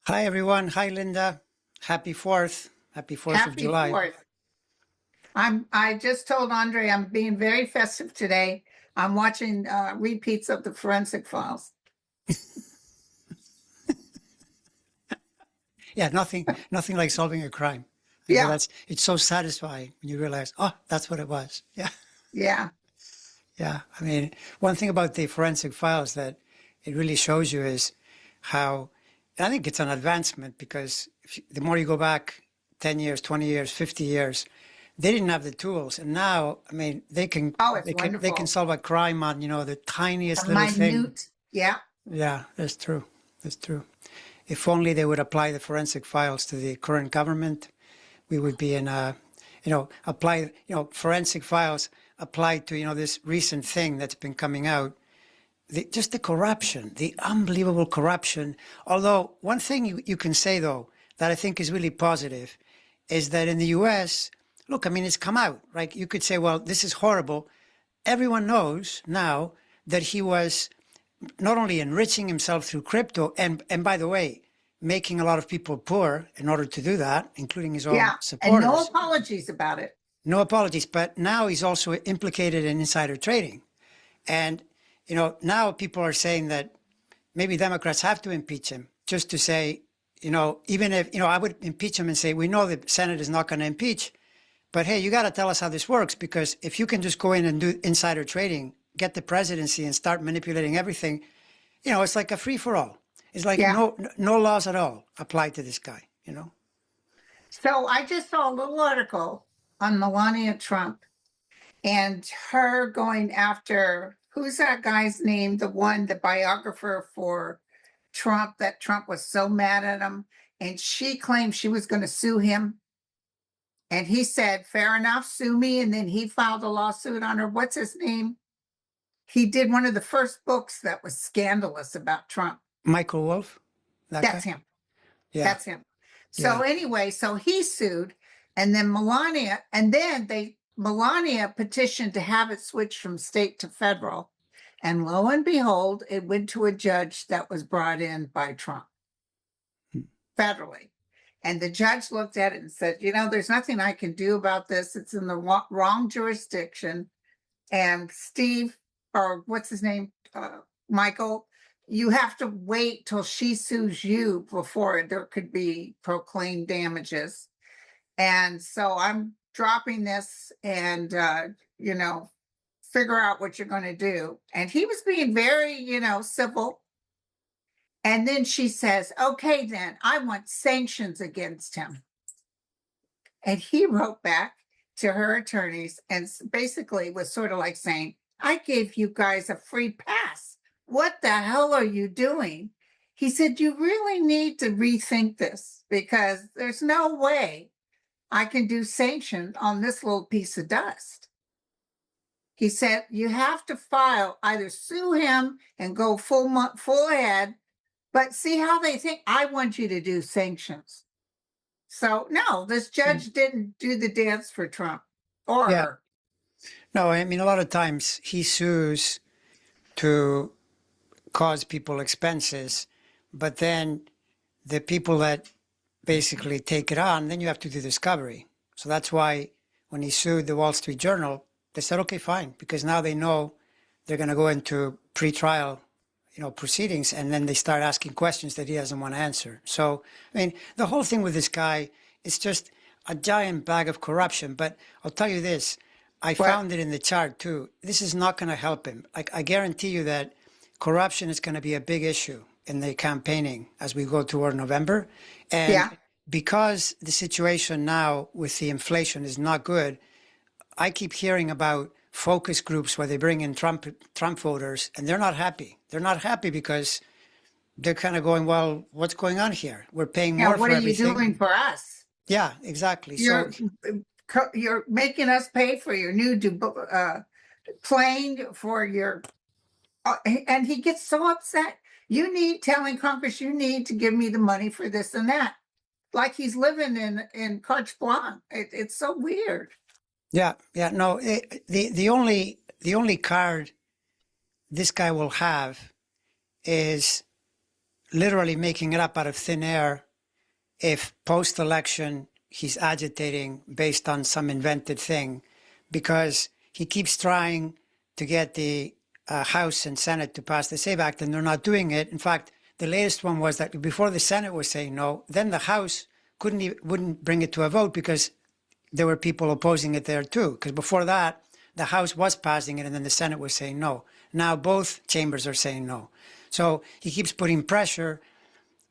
Hi, everyone. Hi, Linda. Happy 4th. Happy 4th of Happy July. 4th. I just told Andre I'm being very festive today. I'm watching repeats of the Forensic Files. Yeah, nothing like solving a crime. Yeah, It's so satisfying when you realize, oh, that's what it was. Yeah, yeah. yeah. I mean, one thing about the forensic files that it really shows you is how, and I think it's an advancement because the more you go back 10 years, 20 years, 50 years, they didn't have the tools. And now, I mean, Oh, it's they can wonderful. solve a crime on, the A tiniest little thing. minute. Yeah. Yeah, that's true. That's true. If only they would apply the forensic files to the current government, we would be in a, apply, forensic files applied to, this recent thing that's been coming out. Just the corruption, the unbelievable corruption. Although, one thing you can say, though, that I think is really positive is that in the US, look, I mean, it's come out, right? You could say, well, this is horrible. Everyone knows now that he was not only enriching himself through crypto, and by the way, making a lot of people poor in order to do that, including his own Yeah. And no supporters. apologies about it. No apologies. But now he's also implicated in insider trading. And, now people are saying that maybe Democrats have to impeach him just to say, even if, I would impeach him and say, we know the Senate is not going to impeach, but hey, you got to tell us how this works, because if you can just go in and do insider trading, get the presidency and start manipulating everything, it's like a free for all. It's like Yeah. no laws at all apply to this guy. So I just saw a little article on Melania Trump and her going after who's that guy's name? The biographer for Trump, that Trump was so mad at him. And she claimed she was going to sue him. And he said, fair enough, sue me. And then he filed a lawsuit on her. What's his name? He did one of the first books that was scandalous about Trump. Michael Wolff, that That's guy. him. Yeah, That's him. So yeah. anyway, so he sued. And then Melania petitioned to have it switched from state to federal. And lo and behold, it went to a judge that was brought in by Trump federally. And the judge looked at it and said, there's nothing I can do about this. It's in the wrong jurisdiction. And Steve, or what's his name, Michael, you have to wait till she sues you before there could be proclaimed damages. And so I'm dropping this and, figure out what you're going to do. And he was being very, civil. And then she says, okay, then I want sanctions against him. And he wrote back to her attorneys and basically was sort of like saying, I gave you guys a free pass. What the hell are you doing? He said, you really need to rethink this, because there's no way I can do sanctions on this little piece of dust. He said, you have to either sue him and go full ahead, but see how they think I want you to do sanctions. So no, this judge didn't do the dance for Trump or Yeah. her. No, I mean, a lot of times he sues to cause people expenses, but then the people that basically take it on, then you have to do discovery. So that's why when he sued the Wall Street Journal, they said, okay, fine, because now they know they're going to go into pre-trial, proceedings, and then they start asking questions that he doesn't want to answer. So, I mean, the whole thing with this guy is just a giant bag of corruption. But I'll tell you this, I found it in the chart too. This is not going to help him. Like, I guarantee you that corruption is going to be a big issue in the campaigning as we go toward November. And Yeah. because the situation now with the inflation is not good, I keep hearing about focus groups where they bring in Trump voters, and they're not happy. They're not happy because they're kind of going, well, what's going on here? We're paying Yeah. more What for are you everything. doing for us? Yeah, exactly. So You're making us pay for your new plane for your, and he gets so upset. Telling Congress, you need to give me the money for this and that. Like he's living in carte blanche. It's so weird. yeah, no, the only card this guy will have is literally making it up out of thin air if post-election he's agitating based on some invented thing, because he keeps trying to get the House and Senate to pass the SAVE Act, and they're not doing it. In fact, the latest one was that before the Senate was saying no, then the House wouldn't bring it to a vote because there were people opposing it there too. Because before that, the House was passing it, and then the Senate was saying no. Now both chambers are saying no. So he keeps putting pressure,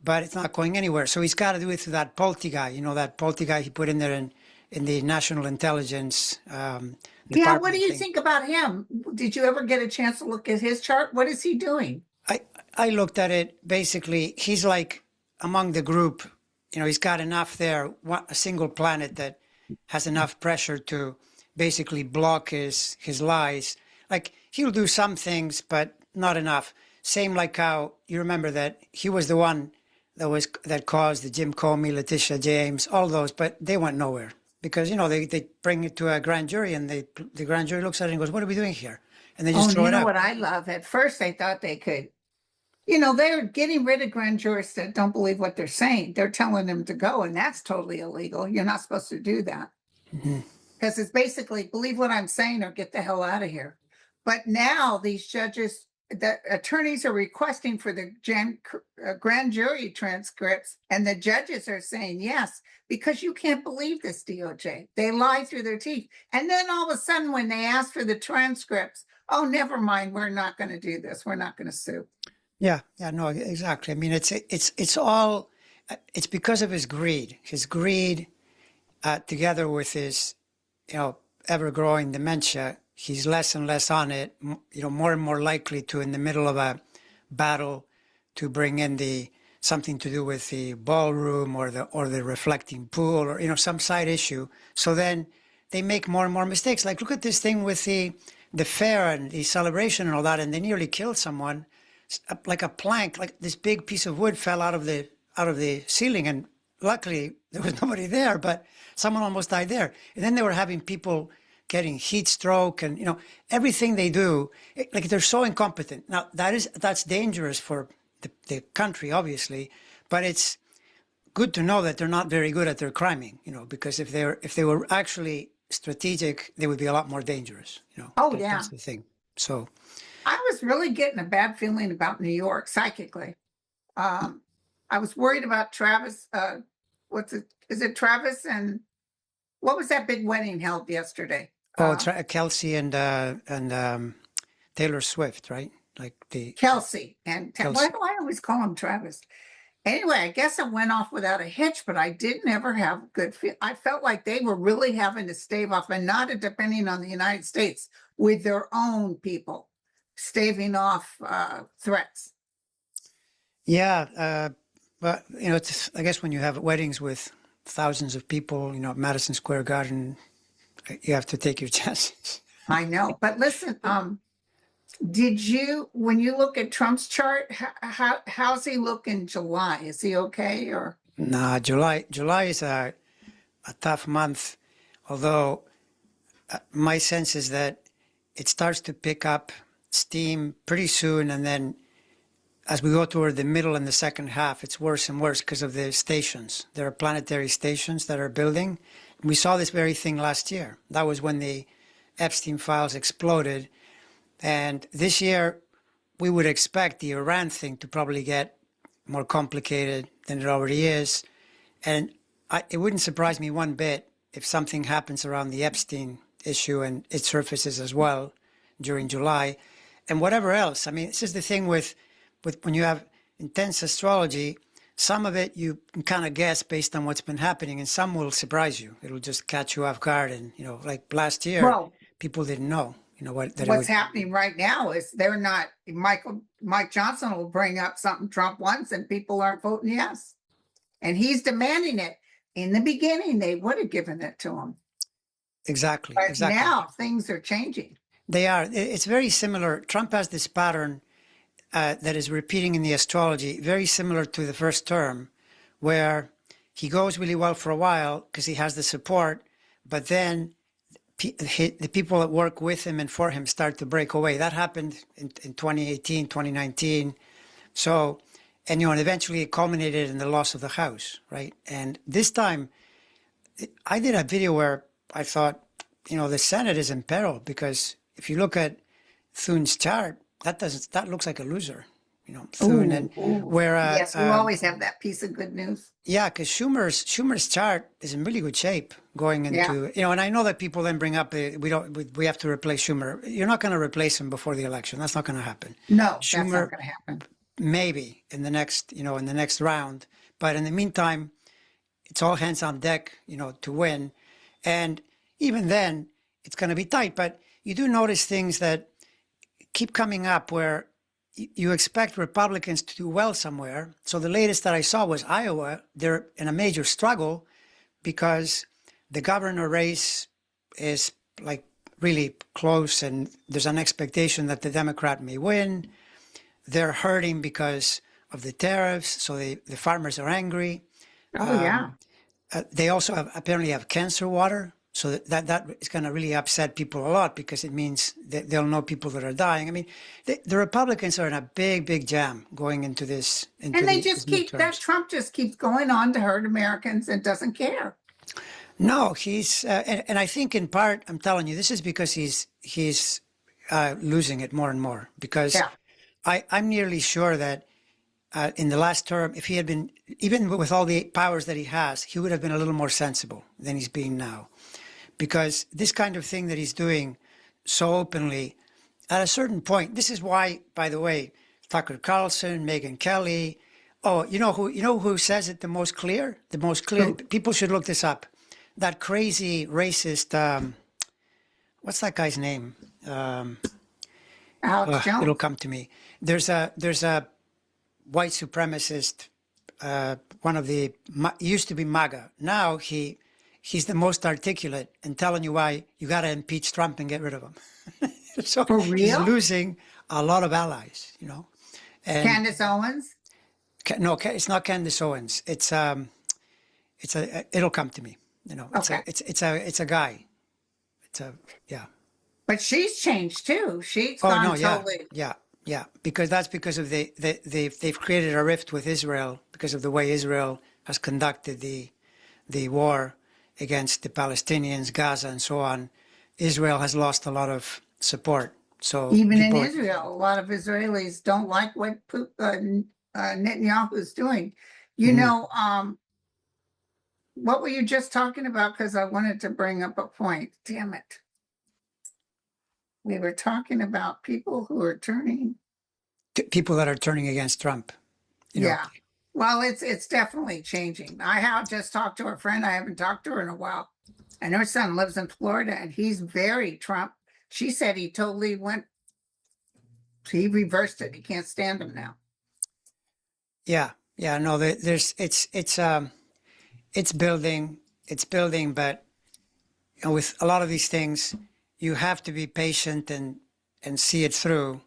but it's not going anywhere. So he's got to do it through that Polti guy. You know, that Polti guy he put in there in the National Intelligence Yeah, what Department do you thing. think about him? Did you ever get a chance to look at his chart? What is he doing? I looked at it. Basically, he's like among the group. You know, he's got enough there, a single planet that has enough pressure to basically block his lies. Like he'll do some things, but not enough. Same like how you remember that he was the one that caused the Jim Comey, Letitia James, all those, but they went nowhere because you know they bring it to a grand jury and the grand jury looks at it and goes, "What are we doing here?" And they Oh, just and throw you it know out. what I love? At first, they thought they could, they're getting rid of grand jurists that don't believe what they're saying. They're telling them to go, and that's totally illegal. You're not supposed to do that Mhm. because it's basically believe what I'm saying or get the hell out of here. But now these judges, the attorneys are requesting for the grand jury transcripts, and the judges are saying yes, because you can't believe this DOJ. They lie through their teeth. And then all of a sudden, when they ask for the transcripts, oh, never mind, we're not going to do this. We're not going to sue. Yeah, yeah, no, exactly. I mean, it's all it's because of his greed, together with his, you know, ever growing dementia. He's less and less on it. You know, more and more likely to, in the middle of a battle, to bring in the something to do with the ballroom or the reflecting pool or you know some side issue. So then they make more and more mistakes. Like look at this thing with the fair and the celebration and all that, and they nearly killed someone. Like a plank, like this big piece of wood fell out of the ceiling, and luckily there was nobody there, but someone almost died there. And then they were having people getting heat stroke, and you know everything they do, like they're so incompetent. Now that's dangerous for the country, obviously, but it's good to know that they're not very good at their criming. You know, because if they were actually strategic, they would be a lot more dangerous. You know, Oh, yeah. that's the thing. So. I was really getting a bad feeling about New York psychically. I was worried about Travis. What's it? Is it Travis? And what was that big wedding held yesterday? Oh, it's Kelsey and Taylor Swift, right? Like the Kelsey. And why Kelsey. do I always call him Travis? Anyway, I guess it went off without a hitch, but I didn't ever have good feel. I felt like they were really having to stave off, and not depending on the United States, with their own people, staving off threats. Yeah, but you know, it's I guess when you have weddings with thousands of people, you know, at Madison Square Garden, you have to take your chances. I know, but listen, when you look at Trump's chart, how's he look in July? Is he okay or? Nah, July is a tough month, although my sense is that it starts to pick up steam pretty soon, and then as we go toward the middle and the second half, it's worse and worse because of the stations. There are planetary stations that are building. We saw this very thing last year. That was when the Epstein files exploded. And this year, we would expect the Iran thing to probably get more complicated than it already is. And it wouldn't surprise me one bit if something happens around the Epstein issue and it surfaces as well during July. And whatever else. I mean, this is the thing with when you have intense astrology, some of it you can kind of guess based on what's been happening, and some will surprise you. It'll just catch you off guard. And, you know, like last year, Well, people didn't know, you know, that it what's would. happening right now is they're not. Mike Johnson will bring up something Trump wants, and people aren't voting yes, and he's demanding it. In the beginning, they would have given it to him, Exactly, but exactly. now things are changing. They are. It's very similar. Trump has this pattern that is repeating in the astrology, very similar to the first term, where he goes really well for a while because he has the support, but then the people that work with him and for him start to break away. That happened in 2018, 2019. So and you know, and eventually it culminated in the loss of the House, right? And this time, I did a video where I thought, you know, the Senate is in peril because if you look at Thune's chart, that looks like a loser, you know, Thune, and Ooh. where Yes, you always have that piece of good news. yeah, because Schumer's chart is in really good shape going Yeah. into, you know, and I know that people then bring up we have to replace Schumer. You're not going to replace him before the election. That's not going to happen. No, that's not Schumer going to happen. maybe in the next, you know, in the next round, but in the meantime, it's all hands on deck, you know, to win, and even then, it's going to be tight. But you do notice things that keep coming up where you expect Republicans to do well somewhere. So the latest that I saw was Iowa. They're in a major struggle because the governor race is like really close and there's an expectation that the Democrat may win. They're hurting because of the tariffs. So the farmers are angry. Oh, yeah. They also apparently have cancer water. So that is going to really upset people a lot because it means that they'll know people that are dying. I mean, the Republicans are in a big jam going into this. And they just these keep, that midterms. Trump just keeps going on to hurt Americans and doesn't care. No, he's, and I think in part, I'm telling you, this is because he's losing it more and more. Because Yeah. I'm nearly sure that in the last term, if he had been, even with all the powers that he has, he would have been a little more sensible than he's being now. Because this kind of thing that he's doing so openly, at a certain point, this is why, by the way, Tucker Carlson, Megyn Kelly, oh, you know who says it the most clear? The most clear, Who? people should look this up. That crazy racist, what's that guy's name? Alex It'll Jones. come to me. There's a white supremacist, one of the, used to be MAGA. Now he's the most articulate and telling you why you got to impeach Trump and get rid of him. So For he's real? losing a lot of allies, you know. And Candace Owens? no, it's not Candace Owens. It'll come to me. You know, Okay. it's a guy. Yeah. But she's changed too. She's Oh gone no, yeah, totally. yeah. Because that's because of they've created a rift with Israel because of the way Israel has conducted the war against the Palestinians, Gaza, and so on. Israel has lost a lot of support. So Even in people, Israel, a lot of Israelis don't like what Netanyahu is doing. You Mhm. know, what were you just talking about? Because I wanted to bring up a point. Damn it. We were talking about people who are turning. People that are turning against Trump. You know, Yeah. Well, it's definitely changing. I have just talked to a friend. I haven't talked to her in a while. And her son lives in Florida and he's very Trump. She said he totally he reversed it. He can't stand him now. yeah. No, it's building, but you know, with a lot of these things, you have to be patient and see it through.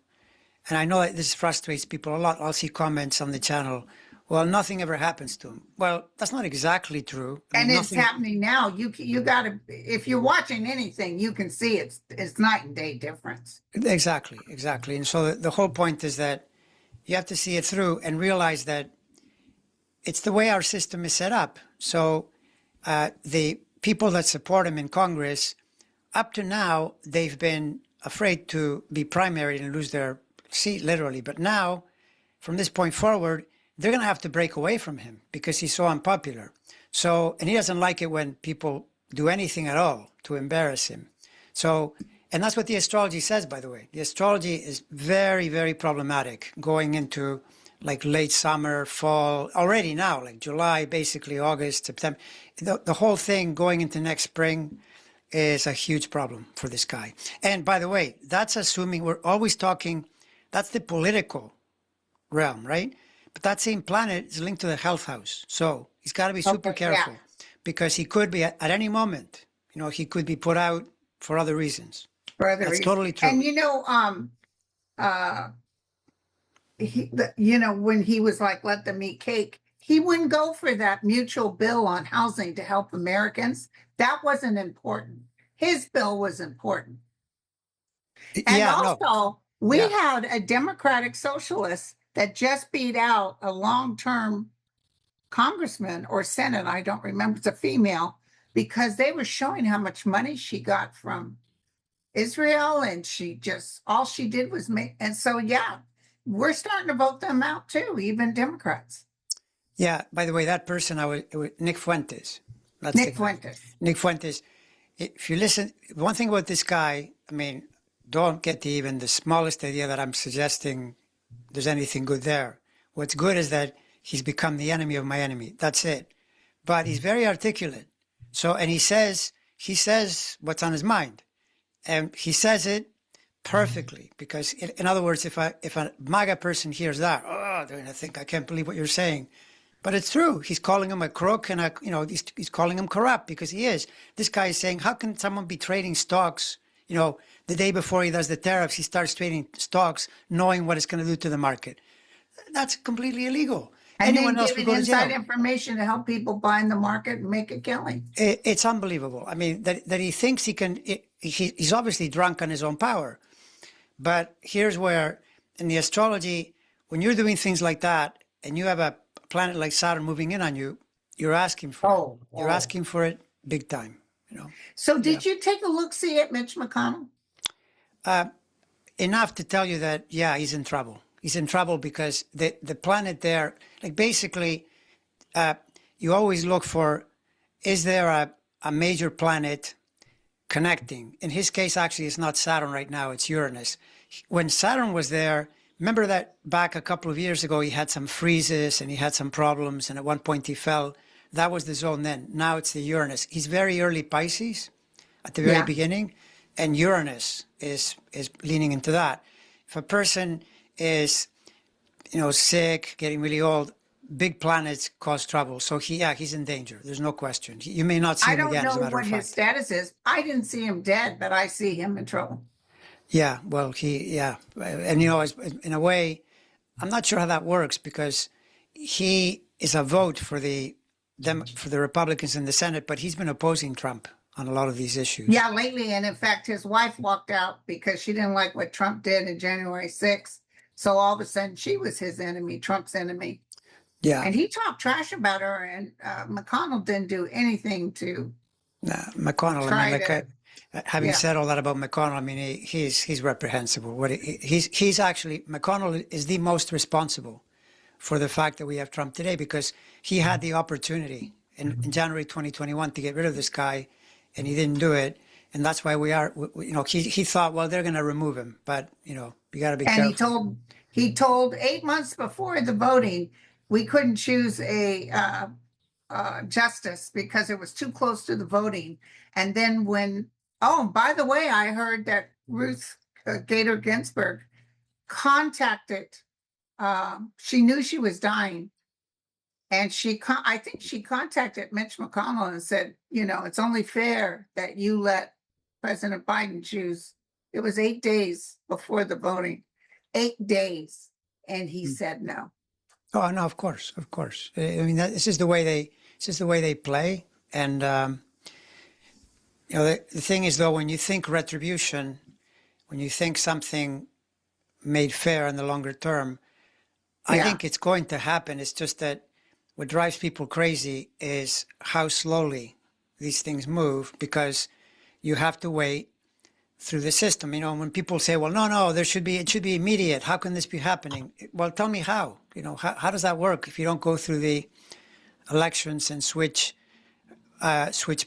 And I know that this frustrates people a lot. I'll see comments on the channel. Well, nothing ever happens to him. Well, that's not exactly true. I And mean, it's nothing. happening now. You got to, if you're watching anything, you can see it's night and day difference. Exactly. And so the whole point is that you have to see it through and realize that it's the way our system is set up. So the people that support him in Congress, up to now, they've been afraid to be primaried and lose their seat, literally. But now, from this point forward, they're going to have to break away from him because he's so unpopular. So, and he doesn't like it when people do anything at all to embarrass him. So, and that's what the astrology says, by the way. The astrology is very problematic going into like late summer, fall, already now, like July, basically August, September. The whole thing going into next spring is a huge problem for this guy. And by the way, that's assuming we're always talking, that's the political realm, right? But that same planet is linked to the health house. So he's got to be super Okay, yeah. careful because he could be at any moment, you know, he could be put out for other reasons. For other That's reasons. totally true. And you know, when he was like, let them eat cake, he wouldn't go for that mutual bill on housing to help Americans. That wasn't important. His bill was important. And Yeah, no. also, we Yeah. had a Democratic socialist that just beat out a long-term congressman or senate, I don't remember, it's a female, because they were showing how much money she got from Israel, and she just, all she did was make, and so, yeah, we're starting to vote them out too, even Democrats. Yeah, by the way, that person, it was Nick Fuentes. That's the Nick guy. Fuentes. Nick Fuentes. If you listen, one thing about this guy, I mean, don't get even the smallest idea that I'm suggesting there's anything good there. What's good is that he's become the enemy of my enemy. That's it. But he's very articulate. So, and he says what's on his mind. And he says it perfectly, because in other words, if a MAGA person hears that, oh, they're going to think, I can't believe what you're saying. But it's true. He's calling him a crook, and he's calling him corrupt, because he is. This guy is saying, how can someone be trading stocks? The day before he does the tariffs, he starts trading stocks, knowing what it's going to do to the market. That's completely illegal. And Anyone then else would giving go to inside jail. information to help people buy in the market and make a killing. It's unbelievable. I mean, that he thinks he can. He's obviously drunk on his own power. But here's where, in the astrology, when you're doing things like that, and you have a planet like Saturn moving in on you, you're asking for it. You're asking for it big time. So did you take a look-see at Mitch McConnell? Enough to tell you that, yeah, he's in trouble. He's in trouble because the planet there, like basically, you always look for, is there a major planet connecting? In his case, actually, it's not Saturn right now, it's Uranus. When Saturn was there, remember that back a couple of years ago, he had some freezes and he had some problems, and at one point he fell. That was the zone then. Now it's the Uranus. He's very early Pisces at the very beginning, and Uranus is leaning into that. If a person is, sick, getting really old, big planets cause trouble. So he's in danger. There's no question. You may not see him again, as a matter of fact. I don't know what his status is. I didn't see him dead, but I see him in trouble. Yeah, well, and in a way, I'm not sure how that works, because he is a vote for the Republicans in the Senate, but he's been opposing Trump on a lot of these issues. Yeah, lately, and in fact, his wife walked out because she didn't like what Trump did in January 6th. So all of a sudden, she was his enemy, Trump's enemy. Yeah, and he talked trash about her, and McConnell didn't do anything to. McConnell. Having said all that about McConnell, I mean, he's reprehensible. He's actually, McConnell is the most responsible for the fact that we have Trump today, because he had the opportunity in January 2021 to get rid of this guy, and he didn't do it. And that's why he thought, well, they're going to remove him, but you got to be careful. And he told 8 months before the voting, we couldn't choose a justice because it was too close to the voting. And then by the way, I heard that Ruth Bader Ginsburg contacted, she knew she was dying. And I think she contacted Mitch McConnell and said, it's only fair that you let President Biden choose. It was 8 days before the voting, 8 days. And he said no. Oh, no, of course. I mean, this is the way they play. And, the thing is, though, when you think retribution, when you think something made fair in the longer term, I think it's going to happen. It's just that what drives people crazy is how slowly these things move, because you have to wait through the system. When people say, well, no, it should be immediate. How can this be happening? Well, tell me how. How does that work if you don't go through the elections and switch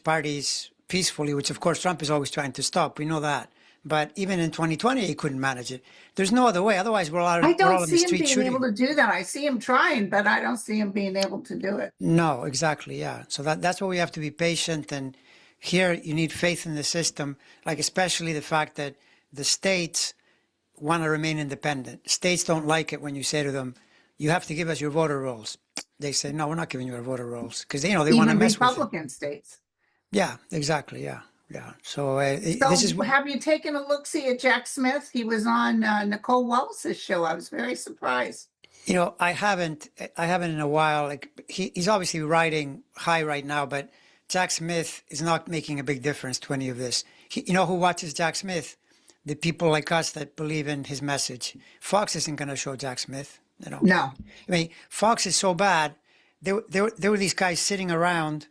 parties peacefully, which of course Trump is always trying to stop. We know that. But even in 2020, he couldn't manage it. There's no other way. Otherwise, we're all in the street shooting. I don't see him being able to do that. I see him trying, but I don't see him being able to do it. No, exactly. Yeah. So that's why we have to be patient. And here you need faith in the system, like especially the fact that the states want to remain independent. States don't like it when you say to them, you have to give us your voter rolls. They say, no, we're not giving you our voter rolls, because they want to mess with it. Republican states. Yeah, exactly. Yeah. So this is. Have you taken a look-see at Jack Smith? He was on Nicole Wallace's show. I was very surprised. I haven't in a while. Like he's obviously riding high right now, but Jack Smith is not making a big difference to any of this. Who watches Jack Smith? The people like us that believe in his message. Fox isn't going to show Jack Smith. you know. No. I mean, Fox is so bad. There were these guys sitting around,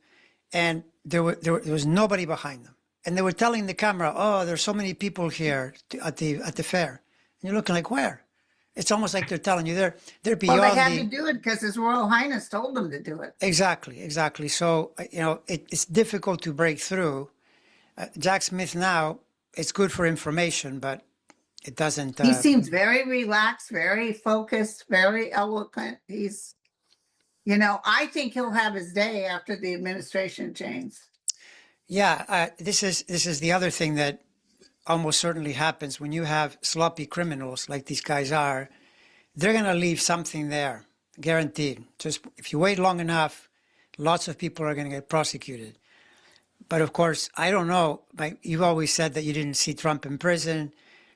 and there was nobody behind them, and they were telling the camera, "Oh, there's so many people here at the fair." And you're looking like, where? It's almost like they're telling you they're Well, they beyond had to the do it because His Royal Highness told them to do it. exactly. So it's difficult to break through. Jack Smith now, it's good for information, but it doesn't. He seems very relaxed, very focused, very eloquent. He's, I think he'll have his day after the administration changes. Yeah, this is the other thing that almost certainly happens when you have sloppy criminals like these guys are. They're going to leave something there, guaranteed. Just if you wait long enough, lots of people are going to get prosecuted. But of course, I don't know. You've always said that you didn't see Trump in prison.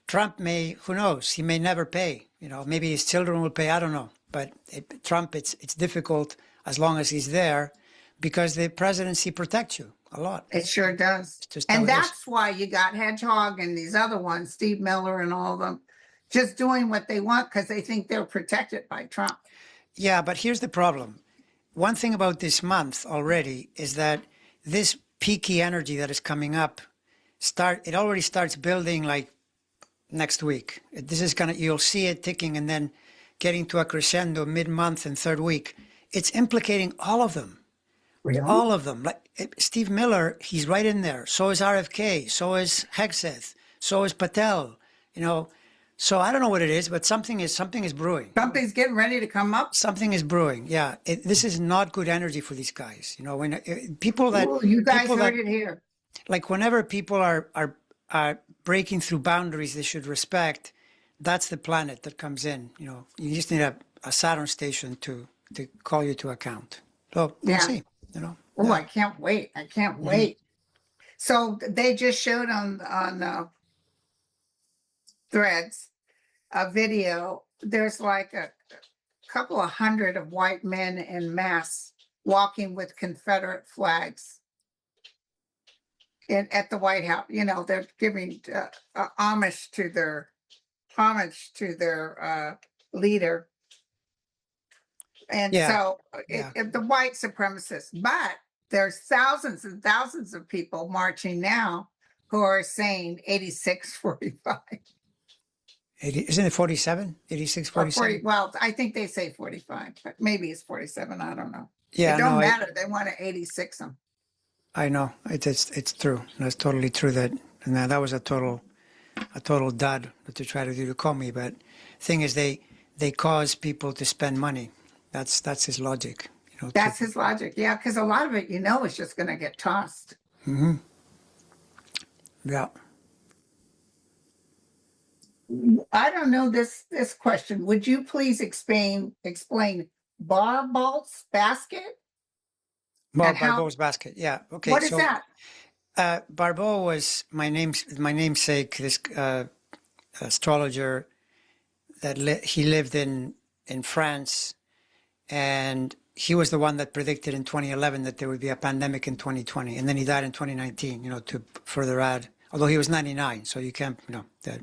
Trump may, who knows? He may never pay. Maybe his children will pay. I don't know. But Trump, it's difficult as long as he's there, because the presidency protects you a lot. It sure does. And that's why you got Hedgehog and these other ones, Steve Miller and all of them, just doing what they want because they think they're protected by Trump. Yeah, but here's the problem. One thing about this month already is that this peaky energy that is coming up, it already starts building like next week. This is you'll see it ticking and then getting to a crescendo mid-month and third week. It's implicating all of them. Really? All of them. Like Steve Miller, he's right in there. So is RFK. So is Hegseth. So is Patel. So I don't know what it is, but something is brewing. Something's getting ready to come up. Something is brewing. Yeah, this is not good energy for these guys. When people that you guys heard it here. Like whenever people are breaking through boundaries they should respect, that's the planet that comes in. You just need a Saturn station to call you to account. So we'll see. Oh, I can't wait. I can't wait. So they just showed on Threads a video. There's like a couple of hundred of white men in mass walking with Confederate flags at the White House. They're giving homage to their leader. And so the white supremacists, but there's thousands and thousands of people marching now who are saying 86-45. Isn't it 47? 86, 47? Well, I think they say 45, but maybe it's 47. I don't know. Yeah, it don't matter. They want to 86 them. I know. It's true. That's totally true. That was a total dud what they try to do to call me. But thing is, they cause people to spend money. That's his logic. That's his logic. Yeah, because a lot of it, is just going to get tossed. Mm-hmm. Yeah. I don't know this question. Would you please explain Barbault's basket? Barbau's basket. Yeah. Okay. What is that? Barbau was my namesake. This astrologer that he lived in France, and he was the one that predicted in 2011 that there would be a pandemic in 2020, and then he died in 2019. To further add, although he was 99, so you can't, that.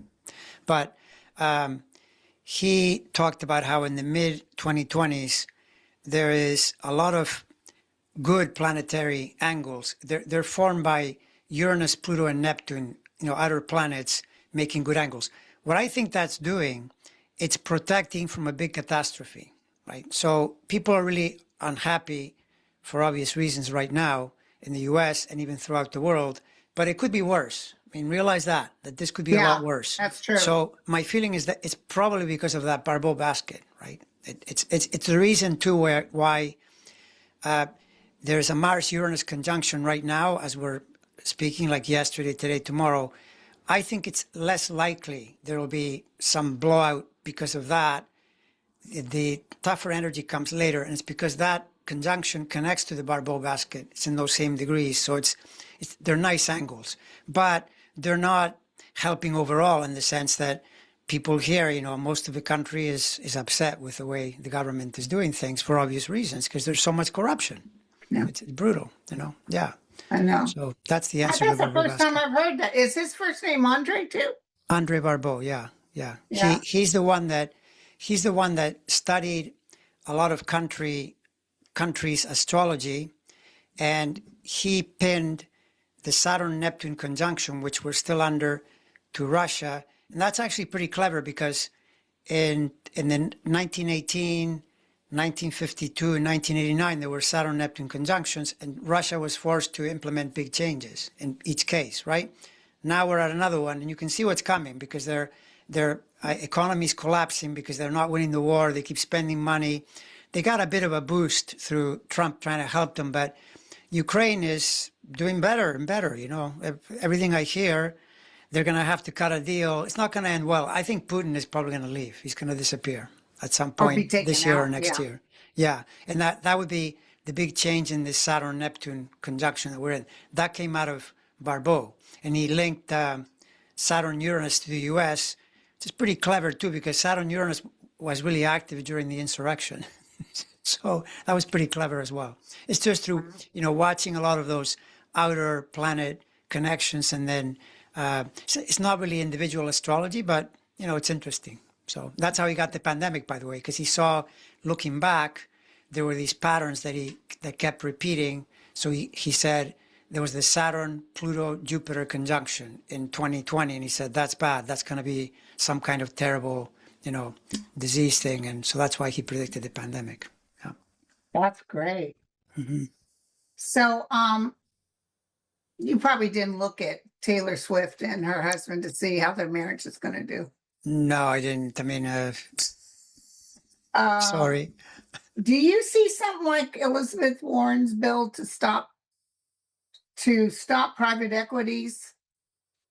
But he talked about how in the mid-2020s, there is a lot of good planetary angles. They're formed by Uranus, Pluto, and Neptune, outer planets making good angles. What I think that's doing, it's protecting from a big catastrophe, right? So people are really unhappy for obvious reasons right now in the US and even throughout the world, but it could be worse. Realize that this could be a lot worse. That's true. So my feeling is that it's probably because of that Barbau basket, right? It's the reason too why there's a Mars-Uranus conjunction right now as we're speaking, like yesterday, today, tomorrow. I think it's less likely there will be some blowout because of that. The tougher energy comes later, and it's because that conjunction connects to the Barbau basket. It's in those same degrees, so they're nice angles, but they're not helping overall in the sense that people here, most of the country is upset with the way the government is doing things for obvious reasons because there's so much corruption. Yeah. It's brutal, Yeah. I know. So that's the answer. That's the first time I've heard that. Is his first name Andre too? Andre Barbau, yeah. He's the one that he's the one that studied a lot of countries' astrology, and he pinned the Saturn-Neptune conjunction, which we're still under, to Russia. And that's actually pretty clever because in the 1918, 1952, and 1989, there were Saturn-Neptune conjunctions, and Russia was forced to implement big changes in each case, right? Now we're at another one, and you can see what's coming because their economy's collapsing because they're not winning the war. They keep spending money. They got a bit of a boost through Trump trying to help them, but Ukraine is doing better and better. You know, everything I hear, they're going to have to cut a deal. It's not going to end well. I think Putin is probably going to leave. He's going to disappear at some Or be point taken this year or out. next Yeah. year. Yeah, and that would be the big change in this Saturn-Neptune conjunction that we're in. That came out of Barbau, and he linked Saturn-Uranus to the U.S., which is pretty clever too, because Saturn-Uranus was really active during the insurrection. So that was pretty clever as well. It's just through, watching a lot of those outer planet connections, and then it's not really individual astrology, but, it's interesting. So that's how he got the pandemic, by the way, because he saw, looking back, there were these patterns that kept repeating. So he said there was the Saturn, Pluto, Jupiter conjunction in 2020, and he said, that's bad. That's going to be some kind of terrible, disease thing. And so that's why he predicted the pandemic. Yeah. That's great. Mm-hmm. So, you probably didn't look at Taylor Swift and her husband to see how their marriage is going to do. No, I didn't. I mean, Uh, sorry. Do you see something like Elizabeth Warren's bill to stop private equities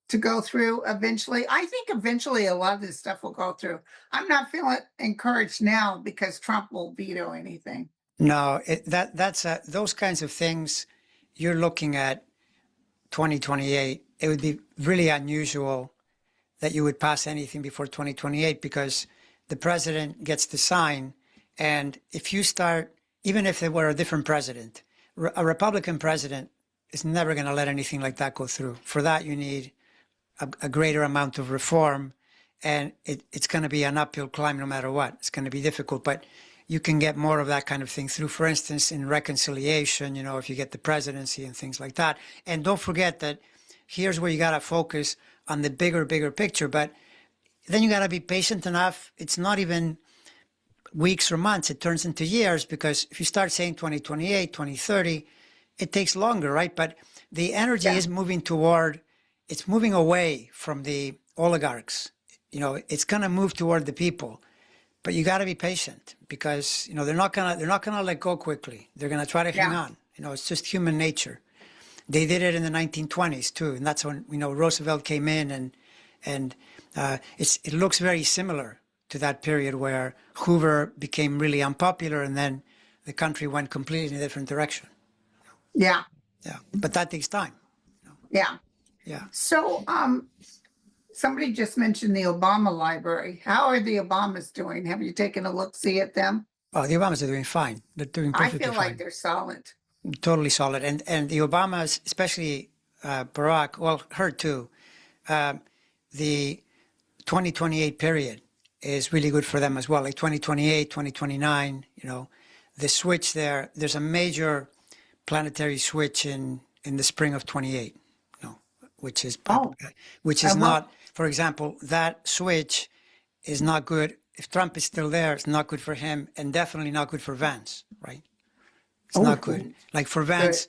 to go through eventually? I think eventually a lot of this stuff will go through. I'm not feeling encouraged now because Trump will veto anything. No, that's those kinds of things. You're looking at 2028. It would be really unusual that you would pass anything before 2028 because the president gets to sign. And if you start, even if there were a different president, a Republican president is never going to let anything like that go through. For that, you need a greater amount of reform, and it's going to be an uphill climb no matter what. It's going to be difficult, but you can get more of that kind of thing through, for instance, in reconciliation, if you get the presidency and things like that. And don't forget that here's where you got to focus on the bigger picture, but then you got to be patient enough. It's not even weeks or months, it turns into years, because if you start saying 2028, 2030, it takes longer, right? But the energy is moving it's moving away from the oligarchs. It's going to move toward the people. But you got to be patient because they're not gonna let go quickly. They're gonna try to hang on. It's just human nature. They did it in the 1920s too, and that's when Roosevelt came in, and it looks very similar to that period where Hoover became really unpopular, and then the country went completely in a different direction. Yeah. Yeah, but that takes time. Yeah. Yeah. So, somebody just mentioned the Obama library. How are the Obamas doing? Have you taken a look-see at them? Oh, the Obamas are doing fine. They're doing I perfectly feel fine. like they're solid. Totally solid. And the Obamas, especially Barack, well, her too, the 2028 period is really good for them as well. Like 2028, 2029, the switch there's a major planetary switch in the spring of 28, which is not, for example, that switch is not good. If Trump is still there, it's not good for him, and definitely not good for Vance, right? It's not good. Like for Vance,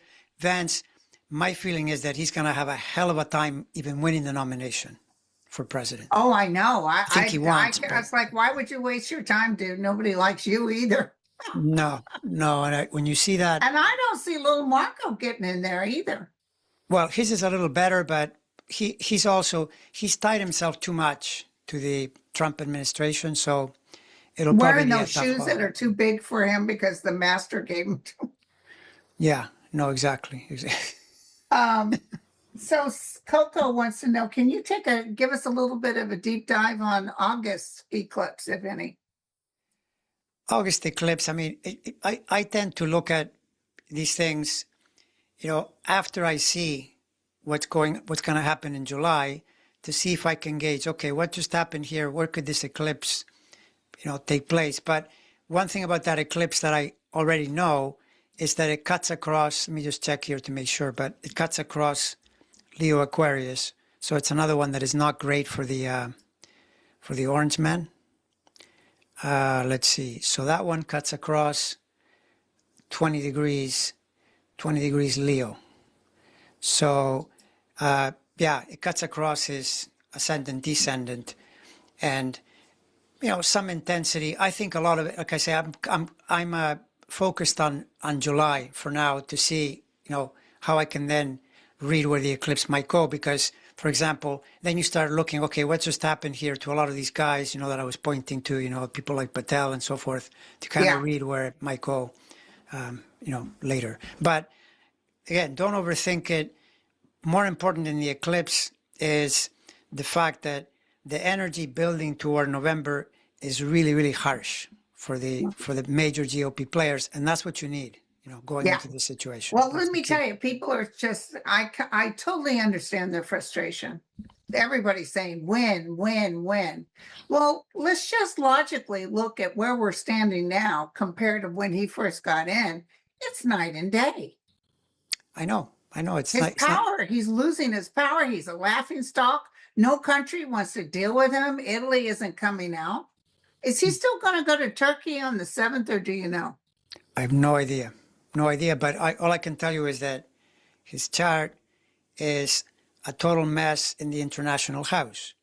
my feeling is that he's going to have a hell of a time even winning the nomination for president. Oh, I know. I think he wants, I was like, why would you waste your time, dude? Nobody likes you either. No. And when you see that, And I don't see little Marco getting in there either. well, his is a little better, but he's tied himself too much to the Trump administration, so it'll probably Wearing be a those tough shoes call. that are too big for him because the master gave him to. Yeah, no, exactly. So Coco wants to know, can you give us a little bit of a deep dive on August eclipse, if any? August eclipse, I mean, I tend to look at these things, after I see what's going to happen in July, to see if I can gauge, okay, what just happened here? Where could this eclipse, take place. But one thing about that eclipse that I already know is that it cuts across, let me just check here to make sure, but it cuts across Leo Aquarius. So it's another one that is not great for the orange man. Let's see. So that one cuts across 20 degrees Leo. So, yeah, it cuts across his ascendant, descendant, and some intensity. I think a lot of it, like I say, I'm focused on July for now to see how I can then read where the eclipse might go. Because, for example, then you start looking, okay, what just happened here to a lot of these guys, that I was pointing to, people like Patel and so forth, to kind of read where it might go, later. But again, don't overthink it. More important than the eclipse is the fact that the energy building toward November is really, really harsh for the major GOP players, and that's what you need, going into this situation. Well, let me tell you, people are just, I totally understand their frustration. Everybody's saying, win, win, win. Well, let's just logically look at where we're standing now compared to when he first got in. It's night and day. I know. It's his not, power. He's losing his power. He's a laughing stock. No country wants to deal with him. Italy isn't coming out. Is he still going to go to Turkey on the 7th, or do you know? I have no idea. No idea. But all I can tell you is that his chart is a total mess in the international house.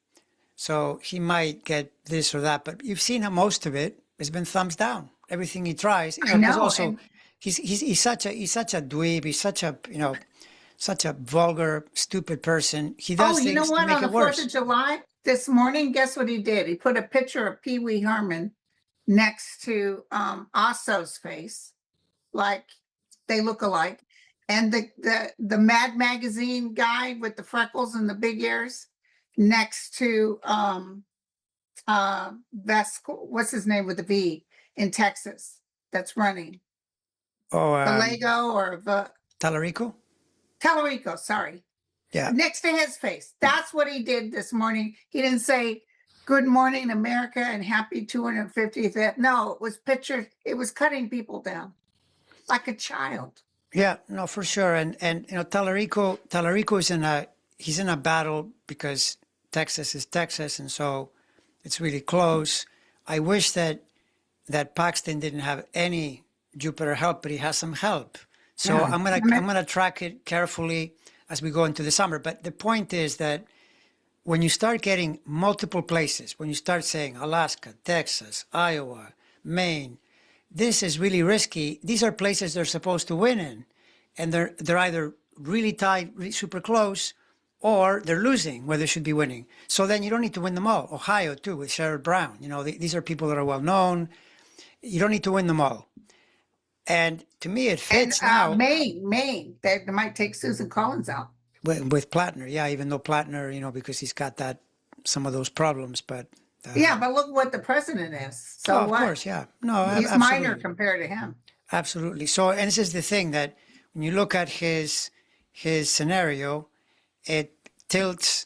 So he might get this or that, but you've seen most of it has been thumbs down. Everything he tries. I know. Also, he's such a dweeb. He's such a vulgar, stupid person. He does things to make it worse. On the 4th of July this morning, guess what he did? He put a picture of Pee Wee Herman next to Osso's face, like they look alike, and the Mad Magazine guy with the freckles and the big ears next to what's his name with the V in Texas that's running. Oh, the Lego or the Tallarico, sorry. Yeah. Next to his face. That's what he did this morning. He didn't say, "Good morning, America," and happy 250th. No, it was pictures. It was cutting people down like a child. Yeah, no, for sure. And Tallarico is he's in a battle because Texas is Texas, and so it's really close. I wish that Paxton didn't have any Jupiter help, but he has some help. So yeah. I'm gonna track it carefully as we go into the summer. But the point is that when you start getting multiple places, when you start saying Alaska, Texas, Iowa, Maine, this is really risky. These are places they're supposed to win in, and they're either really tied, really super close, or they're losing where they should be winning. So then you don't need to win them all. Ohio too, with Sherrod Brown. These are people that are well known. You don't need to win them all. And to me, it fits now. Maine, they might take Susan Collins out. With Plattner, yeah, even though Plattner, because he's got some of those problems, but. Yeah, but look what the president is. So of course, yeah. No, he's minor compared to him. Absolutely. So, and this is the thing that when you look at his scenario, it tilts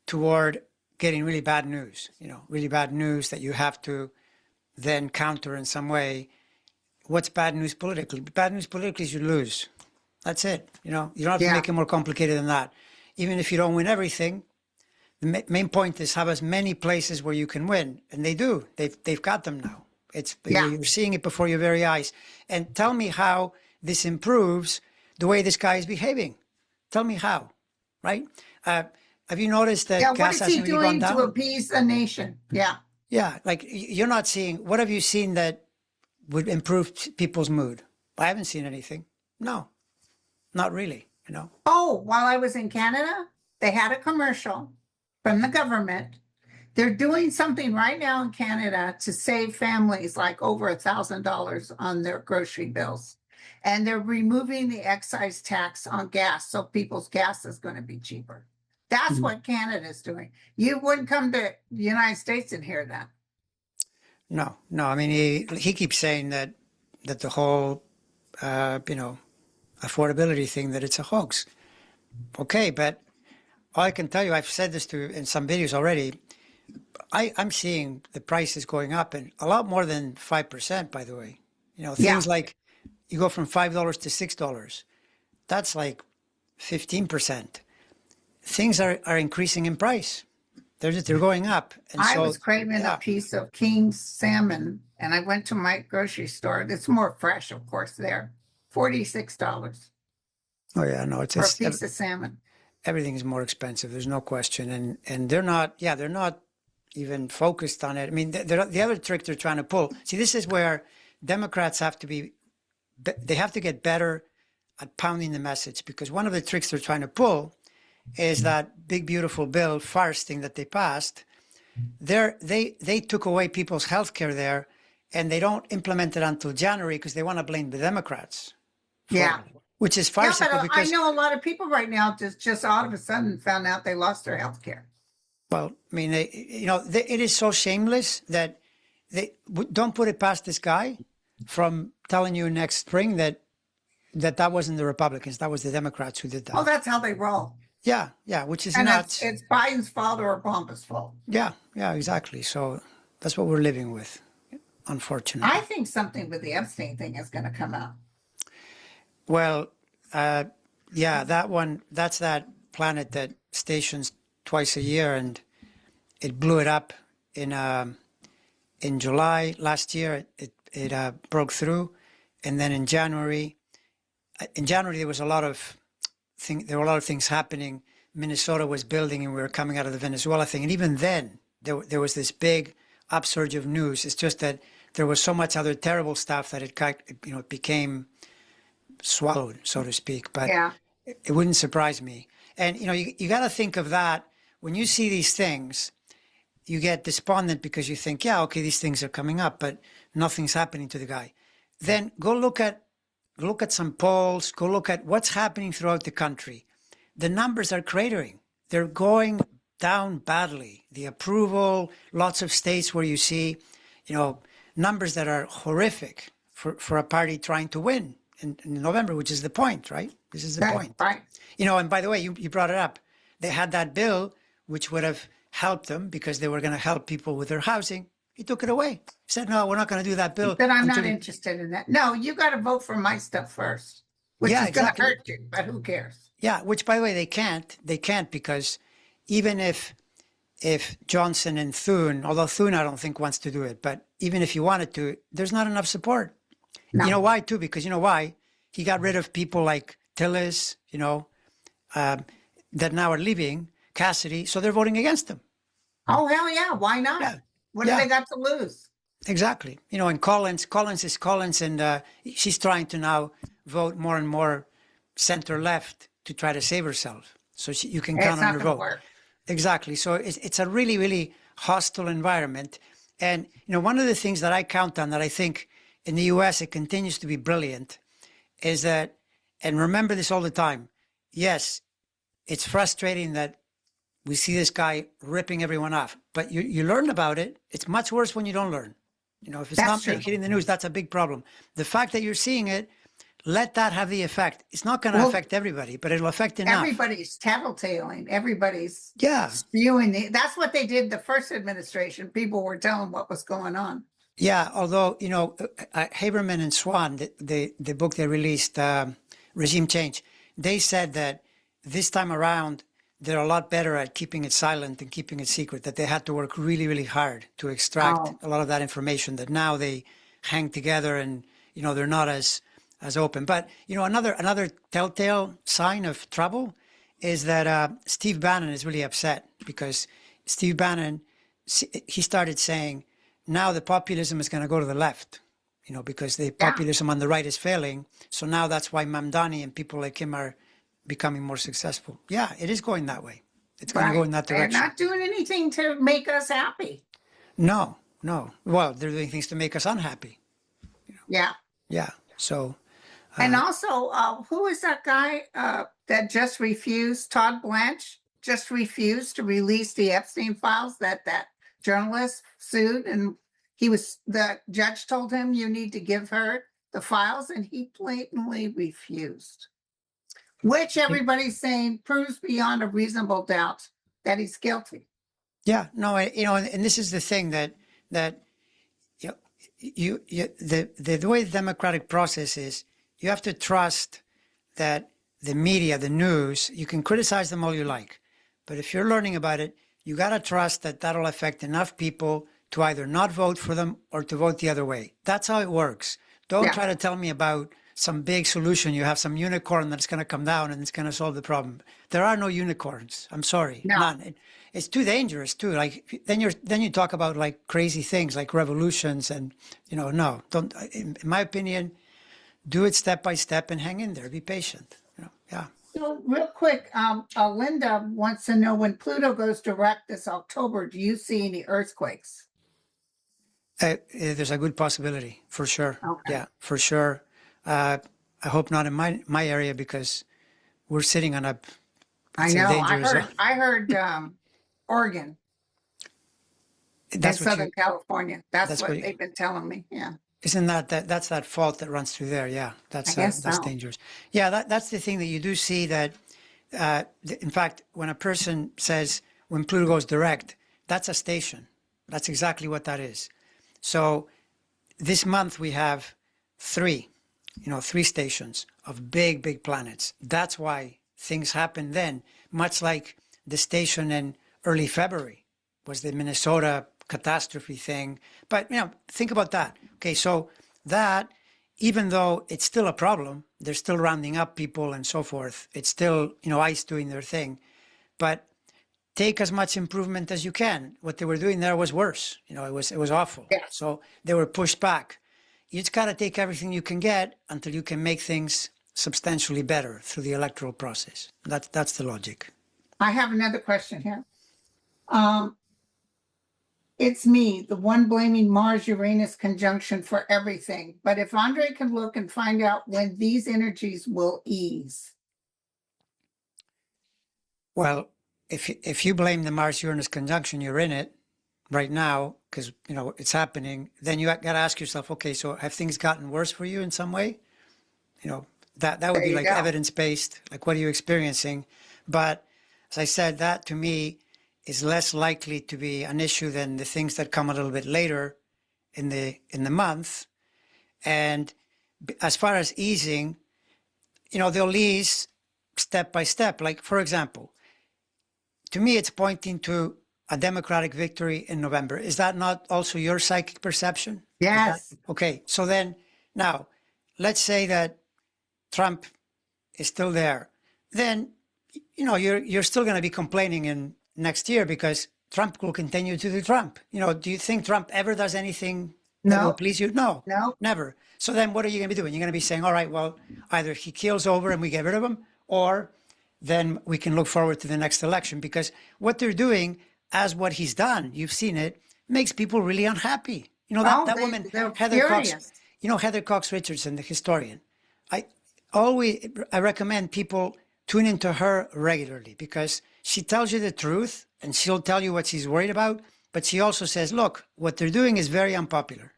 toward getting really bad news, really bad news that you have to then counter in some way. What's bad news politically? Bad news politically is you lose. That's it. You don't have to make it more complicated than that. Even if you don't win everything, the main point is have as many places where you can win. And they do. They've got them now. You're seeing it before your very eyes. And tell me how this improves the way this guy is behaving. Tell me how, right? Have you noticed that gas hasn't really gone down? What is he doing to appease the nation? Yeah. Yeah, like you're not seeing, what have you seen that would improve people's mood? I haven't seen anything. No, not really, Oh, while I was in Canada, they had a commercial from the government. They're doing something right now in Canada to save families like over $1,000 on their grocery bills. And they're removing the excise tax on gas, so people's gas is going to be cheaper. That's what Canada's doing. You wouldn't come to the United States and hear that. No. I mean, he keeps saying that the whole, affordability thing, that it's a hoax. Okay, but all I can tell you, I've said this in some videos already. I'm seeing the prices going up, and a lot more than 5%, by the way. Yeah. Things like you go from $5 to $6. That's like 15%. Things are increasing in price. They're going up. And I so, was craving a yeah. piece of king salmon and I went to my grocery store. It's more fresh, of course, there. $46 Oh, yeah, no, for a piece of salmon. everything is more expensive. There's no question. And they're not even focused on it. I mean, the other trick they're trying to pull. See, this is where Democrats they have to get better at pounding the message, because one of the tricks they're trying to pull is that big, beautiful bill, farce thing that they passed. They took away people's health care there, and they don't implement it until January because they want to blame the Democrats. Yeah. Which is Yeah, farcical but I because, know a lot of people right now just all of a sudden found out they lost their health care. well, I mean, it is so shameless that don't put it past this guy from telling you next spring that wasn't the Republicans, that was the Democrats who did Oh, that. that's how they roll. Yeah, which is And nuts. it's Biden's fault or Obama's fault. Yeah, exactly. So that's what we're living with, unfortunately. I think something with the Epstein thing is going to come out. Well, yeah, that's that planet that stations twice a year, and it blew it up in July last year. It broke through, and then in January there was a lot of there were a lot of things happening. Minnesota was building, and we were coming out of the Venezuela thing, and even then there was this big upsurge of news. It's just that there was so much other terrible stuff that it became swallowed, so to speak. But Yeah. it wouldn't surprise me. And you got to think of that when you see these things. You get despondent because you think, yeah, okay, these things are coming up, but nothing's happening to the guy. Then go look at some polls. Go look at what's happening throughout the country. The numbers are cratering. They're going down badly. The approval, lots of states where you see, numbers that are horrific for a party trying to win in November, which is the point, right? This is the point. Right. And by the way, you brought it up. They had that bill which would have helped them because they were going to help people with their housing. He took it away. He said, no, we're not going to do that bill. But I'm not interested in that. No, you got to vote for my stuff first, which is going to hurt you, but who cares? Yeah, which, by the way, they can't. They can't because even if Johnson and Thune, although Thune I don't think wants to do it, but even if he wanted to, there's not enough support. No. You know why, too? Because you know why? He got rid of people like Tillis, that now are leaving, Cassidy, so they're voting against him. Oh, hell yeah. Why not? Yeah. What do they got to lose? Exactly. And Collins is Collins, and she's trying to now vote more and more center-left to try to save herself. So you can count on her vote. Work. Exactly. So it's a really, really hostile environment. And, one of the things that I count on that I think in the U.S. it continues to be brilliant is that, and remember this all the time, yes, it's frustrating that we see this guy ripping everyone off, but you learn about it. It's much worse when you don't learn. If it's not hitting the news, that's a big problem. The fact that you're seeing it, let that have the effect. It's not going to affect everybody, but it'll affect enough. Everybody's tattletaling. Everybody's spewing. That's what they did the first administration. People were telling what was going on. Yeah, although, Haberman and Swan, the book they released, Regime Change, they said that this time around, they're a lot better at keeping it silent and keeping it secret, that they had to work really, really hard to extract a lot of that information, that now they hang together and, they're not as open. But, another telltale sign of trouble is that Steve Bannon is really upset because Steve Bannon, he started saying, now the populism is going to go to the left, because the populism on the right is failing. So now that's why Mamdani and people like him are becoming more successful. Yeah, it is going that way. It's going to go in that direction. They're not doing anything to make us happy. No. Well, they're doing things to make us unhappy. Yeah. Yeah. So. And also, who is that guy that just refused, Todd Blanche, just refused to release the Epstein files that journalist sued, and the judge told him you need to give her the files, and he blatantly refused. Which everybody's saying proves beyond a reasonable doubt that he's guilty. Yeah, no, and this is the thing that you know, the way the democratic process is, you have to trust that the media, the news, you can criticize them all you like, but if you're learning about it, you got to trust that that'll affect enough people to either not vote for them or to vote the other way. That's how it works. Don't Yeah. try to tell me about some big solution. You have some unicorn that's going to come down and it's going to solve the problem. There are no unicorns. I'm sorry, No. none. It's too dangerous too. Like then you talk about like crazy things like revolutions and no, don't. In my opinion, do it step by step and hang in there. Be patient. Yeah. So real quick, Linda wants to know when Pluto goes direct this October, do you see any earthquakes? There's a good possibility for sure. Okay. Yeah, for sure. I hope not in my area because we're sitting on a. I It's a know. dangerous zone. I heard Oregon and That's what Southern California. That's That's what what. they've been telling me. Yeah, Isn't that's that fault that runs through there? Yeah, I guess that's so. dangerous. Yeah, that's the thing that you do see that. In fact, when a person says when Pluto goes direct, that's a station. That's exactly what that is. So this month we have three stations of big planets. That's why things happen then, much like the station in early February was the Minnesota catastrophe thing. But think about that. Okay, so that even though it's still a problem, they're still rounding up people and so forth. It's still ICE doing their thing, but take as much improvement as you can. What they were doing there was worse. It was awful. Yes. So they were pushed back. You just got to take everything you can get until you can make things substantially better through the electoral process. That's the logic. I have another question here. It's me, the one blaming Mars-Uranus conjunction for everything. But if Andre can look and find out when these energies will ease. Well, if you blame the Mars-Uranus conjunction, you're in it right now because it's happening. Then you got to ask yourself, okay, so have things gotten worse for you in some way? That would There be you like go. evidence-based, like what are you experiencing? But as I said, that to me is less likely to be an issue than the things that come a little bit later in the month. And as far as easing, they'll ease step by step. Like for example, to me, it's pointing to a Democratic victory in November. Is that not also your psychic perception? Yes. Okay. So then now let's say that Trump is still there, then you're still going to be complaining in next year because Trump will continue to do Trump. Do you think Trump ever does anything that will No, please you? No, no. never. So then what are you going to be doing? You're going to be saying, all right, well, either he keels over and we get rid of him, or then we can look forward to the next election because what they're doing as what he's done, you've seen it, makes people really unhappy. That woman, They're Heather Cox, furious. Heather Cox Richardson, the historian. I I recommend people tune into her regularly because she tells you the truth and she'll tell you what she's worried about. But she also says, look, what they're doing is very unpopular.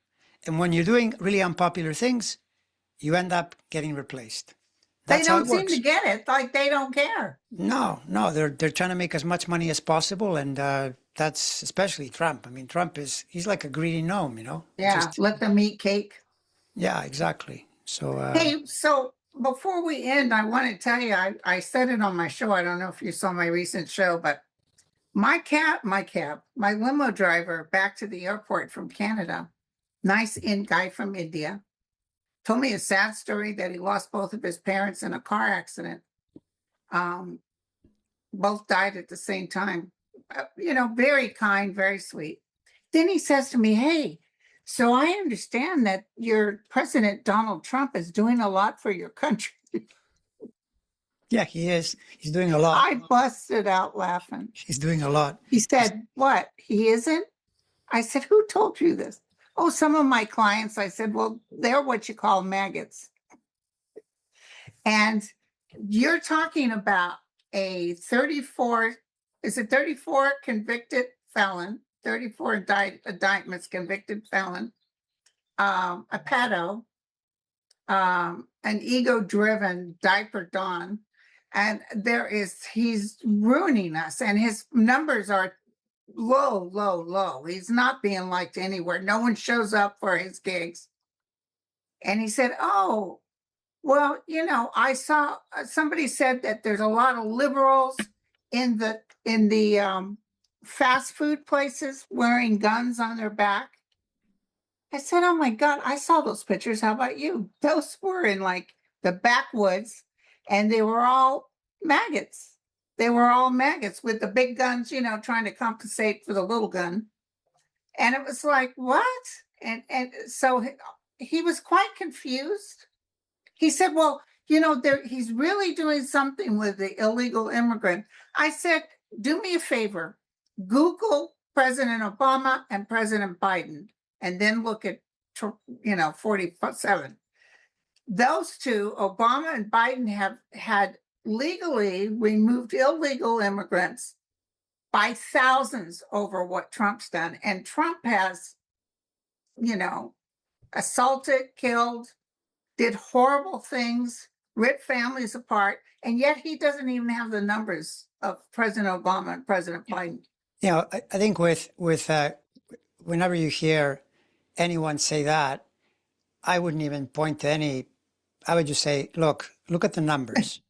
And when you're doing really unpopular things, you end up getting replaced. They That's how don't it seem to works. get it. Like they don't care. No, they're trying to make as much money as possible, and that's especially Trump. I mean, he's like a greedy gnome. Yeah, Just let them eat cake. yeah, exactly. So Hey, so before we end, I want to tell you, I said it on my show. I don't know if you saw my recent show, but my limo driver back to the airport from Canada, nice guy from India, told me a sad story that he lost both of his parents in a car accident. Both died at the same time. Very kind, very sweet. Then he says to me, hey, so I understand that your president, Donald Trump, is doing a lot for your country. yeah, he is. He's doing a lot. I busted out laughing. He's doing a lot. He said, what? He isn't? I said, who told you this? Oh, some of my clients. I said, well, they're what you call maggots. And you're talking about a 34 convicted felon, 34 indictments, convicted felon, a pedo, an ego-driven diaper don, and he's ruining us, and his numbers are low, low, low. He's not being liked anywhere. No one shows up for his gigs. And he said, "Oh, well, I saw somebody said that there's a lot of liberals in the fast food places wearing guns on their back." I said, "Oh my God, I saw those pictures. How about you?" Those were in like the backwoods, and they were all maggots. They were all maggots with the big guns, trying to compensate for the little gun. And it was like, what? And so he was quite confused. He said, "Well, he's really doing something with the illegal immigrant." I said, "Do me a favor, Google President Obama and President Biden, and then look at 47. Those two, Obama and Biden, have had legally removed illegal immigrants by thousands over what Trump's done. And Trump has, assaulted, killed, did horrible things, ripped families apart, and yet he doesn't even have the numbers of President Obama and President Biden." I think with whenever you hear anyone say that, I wouldn't even point to any. I would just say, look at the numbers.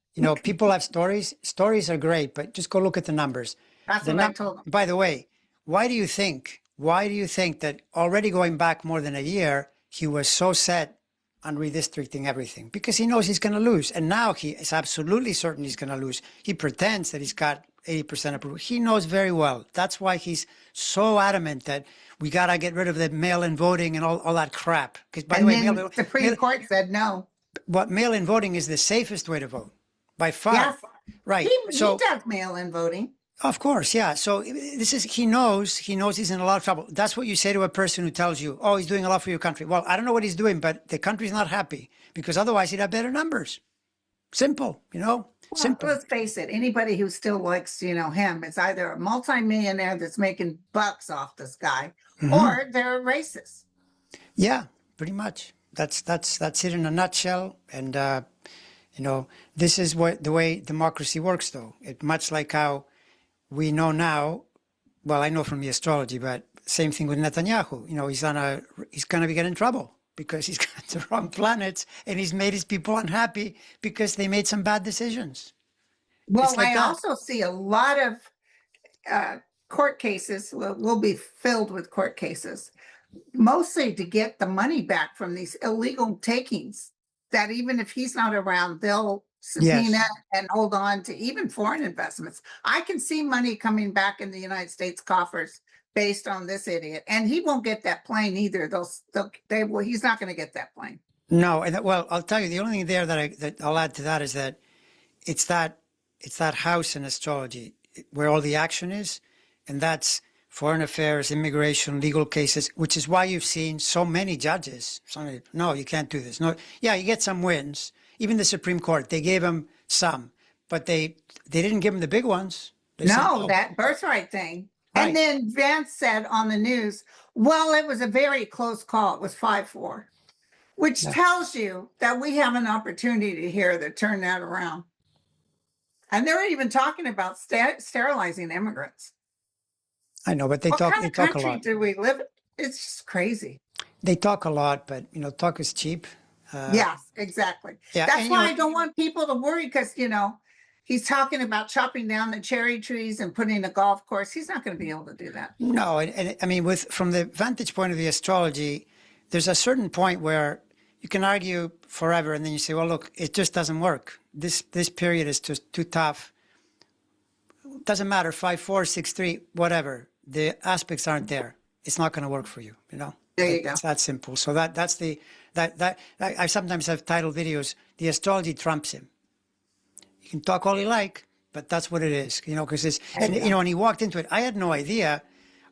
People have stories. Stories are great, but just go look at the numbers. That's what I told him. By the way, why do you think that already going back more than a year, he was so set on redistricting everything? Because he knows he's going to lose. And now he is absolutely certain he's going to lose. He pretends that he's got 80% approval. He knows very well. That's why he's so adamant that we got to get rid of the mail-in voting and all that crap. Because, by the way, the Supreme Court said no. What mail-in voting is the safest way to vote by far. Yes. Right. He does mail-in voting. Of course, yeah. So he knows he's in a lot of trouble. That's what you say to a person who tells you, "Oh, he's doing a lot for your country." Well, I don't know what he's doing, but the country's not happy because otherwise he'd have better numbers. Simple, simple. Let's face it, anybody who still likes, him is either a multimillionaire that's making bucks off this guy, or they're a racist. Yeah, pretty much. That's it in a nutshell. And this is the way democracy works, though. Much like how we know now. Well, I know from the astrology, but same thing with Netanyahu. He's going to get in trouble because he's got the wrong planets and he's made his people unhappy because they made some bad decisions. Well, I also see a lot of court cases will be filled with court cases, mostly to get the money back from these illegal takings, that even if he's not around, they'll subpoena and hold on to even foreign investments. I can see money coming back in the United States coffers based on this idiot, and he won't get that plane either. He's not going to get that plane. No, well, I'll tell you, the only thing there that I'll add to that is that it's that house in astrology where all the action is, and that's foreign affairs, immigration, legal cases, which is why you've seen so many judges. No, you can't do this. No, yeah, you get some wins. Even the Supreme Court, they gave him some, but they didn't give him the big ones. That birthright thing. Right. And then Vance said on the news, well, it was a very close call. It was 5-4, which tells you that we have an opportunity here to turn that around. And they're even talking about sterilizing immigrants. I know, but they talk a lot. What kind of country do we live in? It's just crazy. They talk a lot, but talk is cheap. Yes, exactly. Yeah, that's why I don't want people to worry because, he's talking about chopping down the cherry trees and putting a golf course. He's not going to be able to do that. No, and I mean, from the vantage point of the astrology, there's a certain point where you can argue forever, and then you say, well, look, it just doesn't work. This period is just too tough. Doesn't matter, 5-4, 6-3, whatever. The aspects aren't there. It's not going to work for you, There you go. It's that simple. So that's I sometimes have titled videos, "The Astrology Trumps Him." You can talk all you like, but that's what it is, because it's, and he walked into it. I had no idea.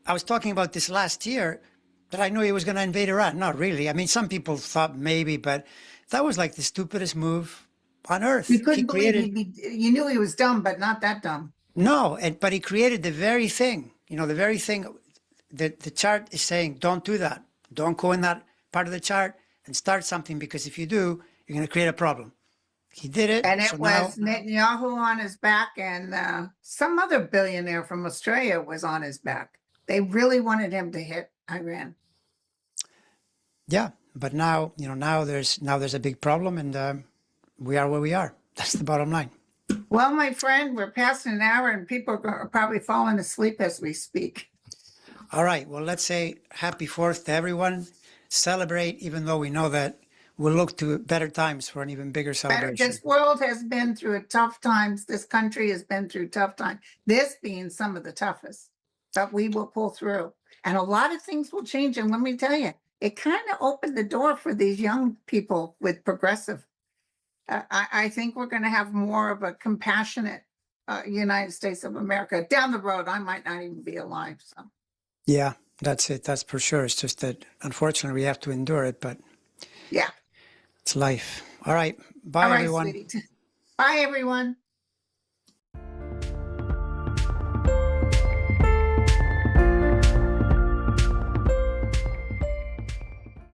I was talking about this last year that I knew he was going to invade Iran. Not really. I mean, some people thought maybe, but that was like the stupidest move on earth. You couldn't believe you knew he was dumb, but not that dumb. No, but he created the very thing, the very thing that the chart is saying, don't do that. Don't go in that part of the chart and start something, because if you do, you're going to create a problem. He did it. And So it now, was Netanyahu on his back, and some other billionaire from Australia was on his back. They really wanted him to hit Iran. yeah. But now, now there's a big problem, and we are where we are. That's the bottom line. Well, my friend, we're past an hour, and people are probably falling asleep as we speak. All right. Well, let's say happy 4th to everyone. Celebrate, even though we know that we'll look to better times for an even bigger celebration. This world has been through tough times. This country has been through tough times. This being some of the toughest, but we will pull through. And a lot of things will change. And let me tell you, it kind of opened the door for these young people with progressive. I think we're going to have more of a compassionate United States of America. Down the road, I might not even be alive. So Yeah, that's it. That's for sure. It's just that unfortunately we have to endure it, but yeah. it's life. All right. Bye, All right, everyone. sweetie. Bye, everyone.